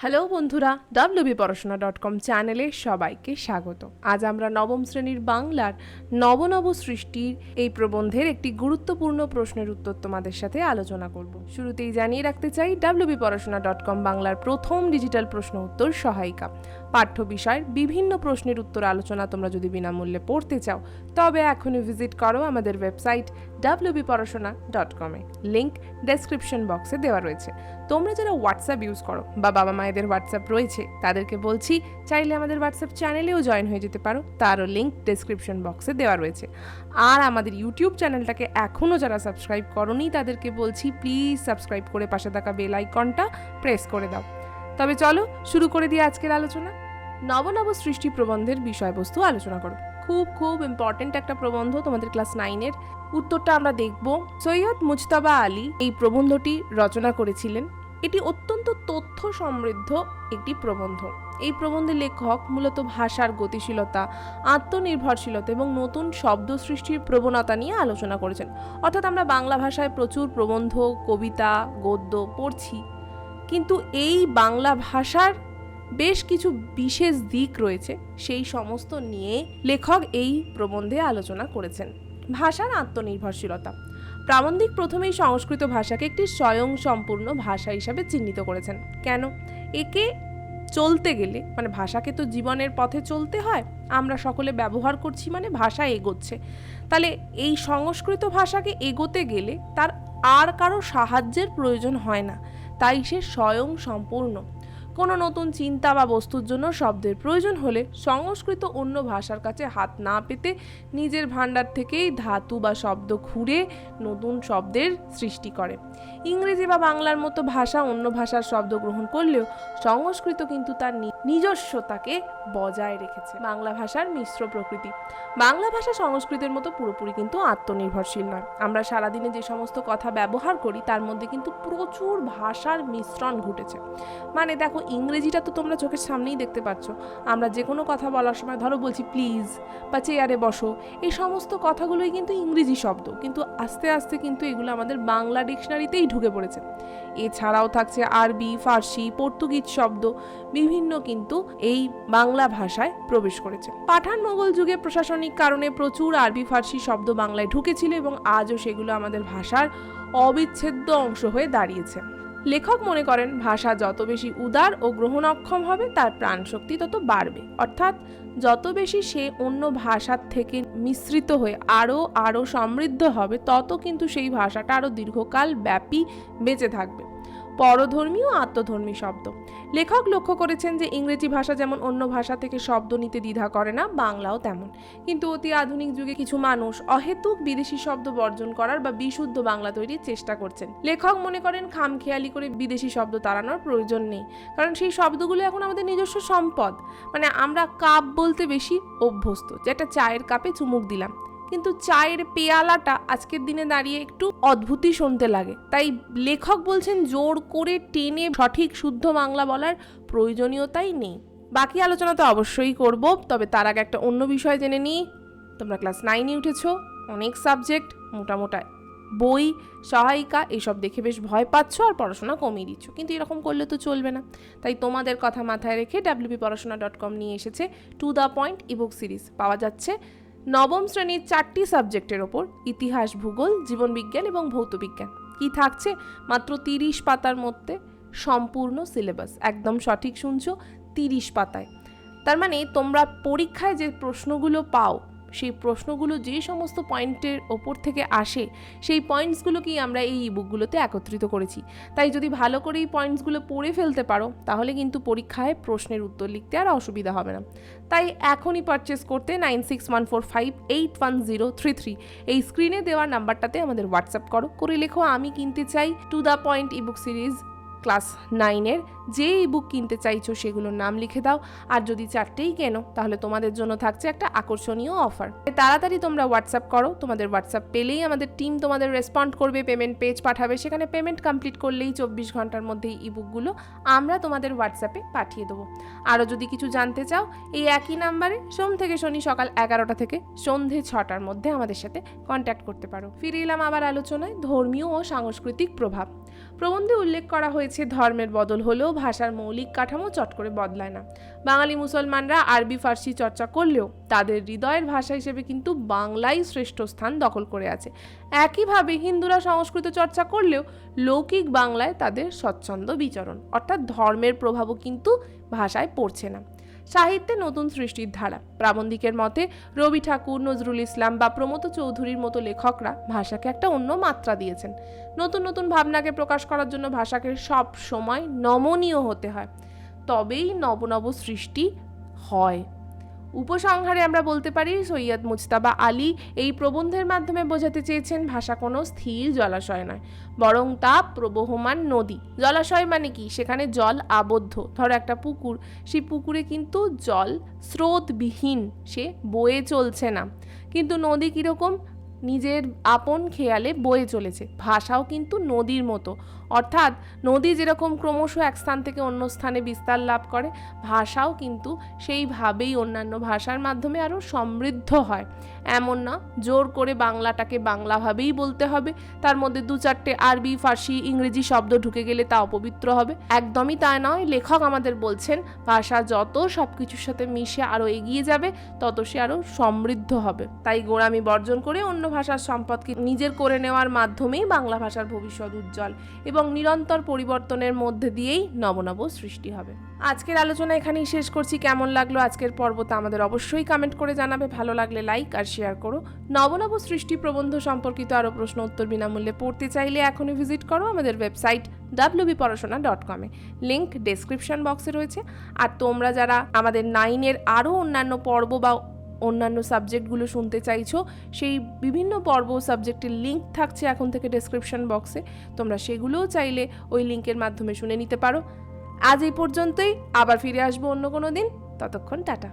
Hello বন্ধুরা, wbporashona.com চ্যানেলে সবাইকে স্বাগত। আজ আমরা নবম শ্রেণীর বাংলার নব সৃষ্টির এই প্রবন্ধের একটি গুরুত্বপূর্ণ প্রশ্নের উত্তর তোমাদের সাথে আলোচনা করব। শুরুতেই জানিয়ে রাখতে চাই, wbporashona.com বাংলার প্রথম ডিজিটাল প্রশ্ন উত্তর সহায়িকা। পাঠ্য বিষয়ের বিভিন্ন প্রশ্নের উত্তর আলোচনা তোমরা যদি বিনামূল্যে পড়তে চাও, তবে এখনই ভিজিট করো আমাদের ওয়েবসাইট wbporashona.com এ। লিঙ্ক ডেসক্রিপশন বক্সে দেওয়া রয়েছে। তোমরা যারা হোয়াটসঅ্যাপ ইউজ করো বা বাবা মায়েদের হোয়াটসঅ্যাপ রয়েছে, তাদেরকে বলছি চাইলে আমাদের হোয়াটসঅ্যাপ চ্যানেলেও জয়েন হয়ে যেতে পারো, তারও লিঙ্ক ডেসক্রিপশন বক্সে দেওয়া রয়েছে। আর আমাদের ইউটিউব চ্যানেলটাকে এখনও যারা সাবস্ক্রাইব করোনি, তাদেরকে বলছি প্লিজ সাবস্ক্রাইব করে পাশে থাকা বেল আইকনটা প্রেস করে দাও। তবে চলো শুরু করে দিয়ে আজকের আলোচনা। নব সৃষ্টি প্রবন্ধের বিষয়বস্তু আলোচনা করো। খুব ইম্পর্টেন্ট একটা প্রবন্ধ, তোমাদের ক্লাস 9-এর। উত্তরটা আমরা দেখব। সৈয়দ মুজতবা আলী এই প্রবন্ধটি রচনা করেছিলেন। এটি অত্যন্ত তথ্য সমৃদ্ধ একটি প্রবন্ধ। এই প্রবন্ধের লেখক মূলত ভাষার গতিশীলতা, আত্মনির্ভরশীলতা এবং নতুন শব্দ সৃষ্টির প্রবণতা নিয়ে আলোচনা করেছেন। অর্থাৎ আমরা বাংলা ভাষায় প্রচুর প্রবন্ধ, কবিতা, গদ্য পড়ছি, কিন্তু এই বাংলা ভাষার বেশ কিছু বিশেষ দিক রয়েছে, সেই সমস্ত নিয়ে লেখক এই প্রবন্ধে আলোচনা করেছেন। ভাষার আত্মনির্ভরশীলতা। প্রাবন্ধিক প্রথমেই সংস্কৃত ভাষাকে একটি স্বয়ং সম্পূর্ণ ভাষা হিসাবে চিহ্নিত করেছেন। কেন? একে চলতে গেলে, মানে ভাষাকে তো জীবনের পথে চলতে হয়, আমরা সকলে ব্যবহার করছি মানে ভাষা এগোচ্ছে। তাহলে এই সংস্কৃত ভাষাকে এগোতে গেলে তার আর কারো সাহায্যের প্রয়োজন হয় না, তাই সে স্বয়ং সম্পূর্ণ। কোনো নতুন চিন্তা বা বস্তুর জন্য শব্দের প্রয়োজন হলে সংস্কৃত অন্য ভাষার কাছে হাত না পেতে নিজের ভাণ্ডার থেকেই ধাতু বা শব্দ খুঁড়ে নতুন শব্দের সৃষ্টি করে। ইংরেজি বা বাংলার মতো ভাষা অন্য ভাষার শব্দ গ্রহণ করলেও সংস্কৃত কিন্তু তার নিজস্বতাকে বজায় রেখেছে। বাংলা ভাষার মিশ্র প্রকৃতি। বাংলা ভাষা সংস্কৃতের মতো পুরোপুরি কিন্তু আত্মনির্ভরশীল নয়। আমরা সারাদিনে যে সমস্ত কথা ব্যবহার করি তার মধ্যে কিন্তু প্রচুর ভাষার মিশ্রণ ঘটেছে। মানে দেখো, ইংরেজিটা তো তোমরা চোখের সামনেই দেখতে পাচ্ছ। আমরা যে কোনো কথা বলার সময় ধরো বলছি প্লিজ বা চেয়ারে বসো, এই সমস্ত কথাগুলোই কিন্তু ইংরেজি শব্দ, কিন্তু আস্তে আস্তে কিন্তু এগুলো আমাদের বাংলা ডিকশনারিতেই ঢুকে পড়েছে। এছাড়াও থাকছে আরবি, ফার্সি, পর্তুগিজ শব্দ, বিভিন্ন কিন্তু এই বাংলা ভাষায় প্রবেশ করেছে। পাঠান মোগল যুগে প্রশাসনিক কারণে প্রচুর আরবি ফার্সি শব্দ বাংলায় ঢুকেছিল এবং আজও সেগুলো আমাদের ভাষার অবিচ্ছেদ্য অংশ হয়ে দাঁড়িয়েছে। লেখক মনে করেন ভাষা যত বেশি উদার ও গ্রহণক্ষম হবে, তার প্রাণশক্তি তত বাড়বে। অর্থাৎ যত বেশি সে অন্য ভাষার থেকে মিশ্রিত হয়ে আরও সমৃদ্ধ হবে, তত কিন্তু সেই ভাষাটা আরও দীর্ঘকাল ব্যাপী বেঁচে থাকবে। পরধর্মী ও আত্মধর্মী শব্দ। লেখক লক্ষ্য করেছেন যে ইংরেজি ভাষা যেমন অন্য ভাষা থেকে শব্দ নিতে দ্বিধা করে না, বাংলাও তেমন। কিন্তু অতি আধুনিক যুগে কিছু মানুষ অহেতুক বিদেশি শব্দ বর্জন করার বা বিশুদ্ধ বাংলা তৈরির চেষ্টা করছেন। লেখক মনে করেন খামখেয়ালি করে বিদেশি শব্দ তাড়ানোর প্রয়োজন নেই, কারণ সেই শব্দগুলো এখন আমাদের নিজস্ব সম্পদ। মানে আমরা কাপ বলতে বেশি অভ্যস্ত, যেটা চায়ের কাপে চুমুক দিলাম, কিন্তু চায়ের পেয়ালাটা আজকের দিনে দাঁড়িয়ে একটু অদ্ভুতই শুনতে লাগে। তাই লেখক বলছেন জোর করে টেনে সঠিক শুদ্ধ বাংলা বলার প্রয়োজনীয়তাই নেই। বাকি আলোচনা তো অবশ্যই করব, তবে তার আগে একটা অন্য বিষয় জেনে নিই। তোমরা ক্লাস 9-এ উঠেছো, অনেক সাবজেক্ট, মোটামোটা বই, সহায়িকা এইসব দেখে বেশ ভয় পাচ্ছ আর পড়াশোনা কমিয়ে দিচ্ছ, কিন্তু এরকম করলে তো চলবে না। তাই তোমাদের কথা মাথায় রেখে wbporashona.com নিয়ে এসেছে two the point ebook series. পাওয়া যাচ্ছে নবম শ্রেণীর 4টি সাবজেক্টের ওপর: ইতিহাস, ভূগোল, জীবনবিজ্ঞান এবং ভৌতবিজ্ঞান। কি থাকছে? মাত্র 30 পাতার মধ্যে সম্পূর্ণ সিলেবাস। একদম সঠিক শুনছো, 30 পাতায়। তার মানে তোমরা পরীক্ষায় যে প্রশ্নগুলো পাও, সেই প্রশ্নগুলো যে সমস্ত পয়েন্টের ওপর থেকে আসে, সেই পয়েন্টসগুলোকেই আমরা এই ইবুকগুলোতে একত্রিত করেছি। তাই যদি ভালো করে এই পয়েন্টসগুলো পড়ে ফেলতে পারো, তাহলে কিন্তু পরীক্ষায় প্রশ্নের উত্তর লিখতে আর অসুবিধা হবে না। তাই এখনই পারচেস করতে 9614581033 এই স্ক্রিনে দেওয়া নাম্বারটাতে আমাদের হোয়াটসঅ্যাপ করে লেখো আমি কিনতে চাই to the point ebook series class 9-এর। যে ইবুক কিনতে চাইছো সেগুলোর নাম লিখে দাও। আর যদি 4টেই কেনো, তাহলে তোমাদের জন্য থাকছে একটা আকর্ষণীয় অফার। তাড়াতাড়ি তোমরা হোয়াটসঅ্যাপ করো। তোমাদের হোয়াটসঅ্যাপ পেলেই আমাদের টিম তোমাদের রেসপন্ড করবে, পেমেন্ট পেজ পাঠাবে। সেখানে পেমেন্ট কমপ্লিট করলেই 24 ঘন্টার মধ্যেই ইবুকগুলো আমরা তোমাদের হোয়াটসঅ্যাপে পাঠিয়ে দেবো। আরও যদি কিছু জানতে চাও, এই একই নাম্বারে সোম থেকে শনি সকাল 11টা থেকে সন্ধে 6টার মধ্যে আমাদের সাথে কন্ট্যাক্ট করতে পারো। ফিরে এলাম আবার আলোচনায়। ধর্মীয় ও সাংস্কৃতিক প্রভাব। প্রবন্ধে উল্লেখ করা হয়েছে, ধর্মের বদল হলেও ভাষার মৌলিক কাঠামো চট করে বদলায় না। বাঙালি মুসলমানরা আরবি ফার্সি চর্চা করলেও তাদের হৃদয়ের ভাষা হিসেবে কিন্তু বাংলাই শ্রেষ্ঠ স্থান দখল করে আছে। একইভাবে হিন্দুরা সংস্কৃত চর্চা করলেও লৌকিক বাংলায় তাদের স্বচ্ছন্দ বিচরণ, অর্থাৎ ধর্মের প্রভাবও কিন্তু ভাষায় পড়ছে না। সাহিত্যে নতুন সৃষ্টির ধারা। প্রাবন্ধিকের মতে রবি ঠাকুর, নজরুল ইসলাম বা প্রমথ চৌধুরীর মতো লেখকরা ভাষাকে একটা অন্য মাত্রা দিয়েছেন। নতুন নতুন ভাবনাকে প্রকাশ করার জন্য ভাষাকে সব সময় নমনীয় হতে হয়, তবেই নব নব সৃষ্টি হয়। উপসংহারে আমরা বলতে পারি, সৈয়দ মুজতাবা আলী এই প্রবন্ধের মাধ্যমে বোঝাতে চেয়েছেন ভাষা কোনো স্থির জলাশয় নয়, বরং তা প্রবহমান নদী। জলাশয় মানে কি? সেখানে জল আবদ্ধ। ধরো একটা পুকুর, সেই পুকুরে কিন্তু জল স্রোতবিহীন, সে বয়ে চলছে না। কিন্তু নদী কীরকম? নিজের আপন খেয়ালে বয়ে চলেছে। ভাষাও কিন্তু নদীর মতো, অর্থাৎ নদী যেরকম ক্রমশ এক স্থান থেকে অন্য স্থানে বিস্তার লাভ করে, ভাষাও কিন্তু সেইভাবেই অন্যান্য ভাষার মাধ্যমে আরও সমৃদ্ধ হয়। এমন না জোর করে বাংলাটাকে বাংলাভাবেই বলতে হবে, তার মধ্যে দু চারটে আরবি, ফার্সি, ইংরেজি শব্দ ঢুকে গেলে তা অপবিত্র হবে। একদমই তা নয়। লেখক আমাদের বলছেন ভাষা যত সব কিছুর সাথে মিশে আরও এগিয়ে যাবে, তত সে আরও সমৃদ্ধ হবে। তাই গোঁড়ামি বর্জন করে অন্য ভাষার সম্পদকে নিজের করে নেওয়ার মাধ্যমেই বাংলা ভাষার ভবিষ্যৎ উজ্জ্বল এবং নিরন্তর পরিবর্তনের মধ্যে দিয়েই নবনব সৃষ্টি হবে। আজকের আলোচনা এখানেই শেষ করছি। কেমন লাগলো আজকের পর্বটা আমাদের অবশ্যই কমেন্ট করে জানাবে। ভালো লাগলে লাইক আর শেয়ার করো। নবনব সৃষ্টি প্রবন্ধ সম্পর্কিত আরও প্রশ্ন উত্তর বিনামূল্যে পড়তে চাইলে এখনই ভিজিট করো আমাদের ওয়েবসাইট wbporashona.com। লিঙ্ক ডেসক্রিপশন বক্সে রয়েছে। আর তোমরা যারা আমাদের 9-এর আরও অন্যান্য পর্ব বা অন্যান্য সাবজেক্টগুলো শুনতে চাইছো, সেই বিভিন্ন পর্ব সাবজেক্টের লিঙ্ক থাকছে এখন থেকে ডেসক্রিপশন বক্সে, তোমরা সেগুলোও চাইলে ওই লিঙ্কের মাধ্যমে শুনে নিতে পারো। আজ এই পর্যন্তই, আবার ফিরে আসবো অন্য কোনো দিন। ততক্ষণ টাটা।